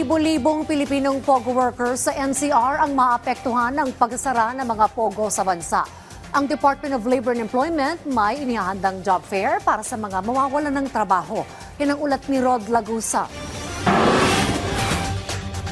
Libo-libong Pilipinong POGO workers sa NCR ang maapektuhan ng pagsasara ng mga POGO sa bansa. Ang Department of Labor and Employment may inihahandang job fair para sa mga mawawalan ng trabaho. Yan ang ulat ni Rod Lagusa.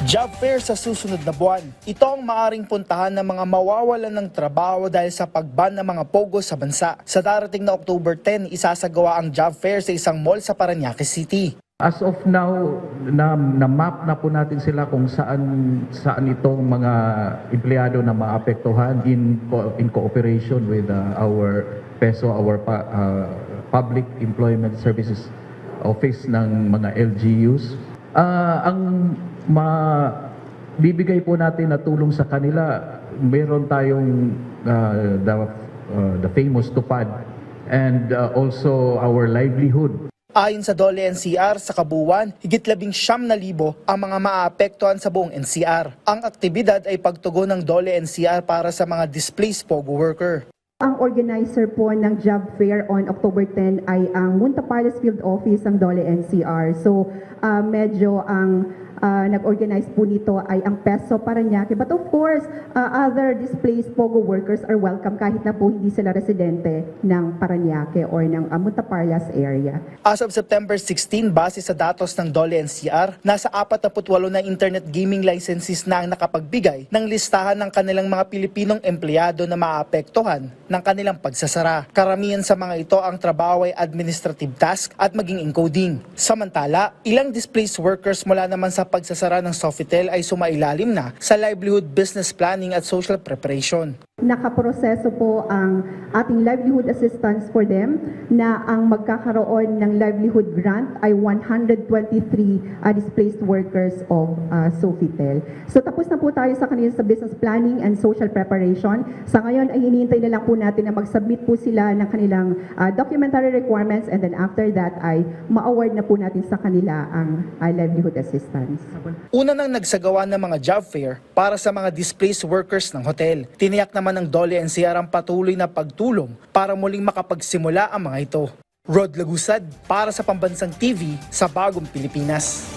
Job fair sa susunod na buwan. Ito ang maaring puntahan ng mga mawawalan ng trabaho dahil sa pagban ng mga POGO sa bansa. Sa darating na October 10, isasagawa ang job fair sa isang mall sa Parañaque City. As of now, na-map na po natin sila kung saan itong mga empleyado na maapektuhan in cooperation with our PESO, our Public Employment Services Office ng mga LGUs. Ang bibigay po natin na tulong sa kanila, meron tayong the famous TUPAD and also our livelihood. Ayon sa DOLE NCR, sa kabuuan, higit 19,000 ang mga maaapektuhan sa buong NCR. Ang aktibidad ay pagtugon ng DOLE NCR para sa mga displaced POGO worker. Ang organizer po ng job fair on October 10 ay ang Munta Parles Field Office ng DOLE NCR. So medyo ang nag-organize po nito ay ang PESO Parañaque. But of course, other displaced POGO workers are welcome kahit na po hindi sila residente ng Parañaque or ng Munta Parles area. As of September 16, base sa datos ng DOLE NCR, nasa 48 na internet gaming licenses na ang nakapagbigay ng listahan ng kanilang mga Pilipinong empleyado na maapektuhan ng kanilang pagsasara. Karamihan sa mga ito ang trabaho ay administrative task at maging encoding. Samantala, ilang displaced workers mula naman sa pagsasara ng Sofitel ay sumailalim na sa livelihood business planning at social preparation. Nakaproseso po ang ating livelihood assistance for them na ang magkakaroon ng livelihood grant ay 123 displaced workers of Sofitel. So tapos na po tayo sa kanila sa business planning and social preparation. Sa ngayon ay hinihintay na lang po natin na mag-submit po sila ng kanilang documentary requirements and then after that ay ma-award na po natin sa kanila ang livelihood assistance. Una nang nagsagawa ng mga job fair para sa mga displaced workers ng hotel. Tiniyak naman ng DOLE NCR ang patuloy na pagtulong para muling makapagsimula ang mga ito. Rod Lagusad para sa Pambansang TV sa Bagong Pilipinas.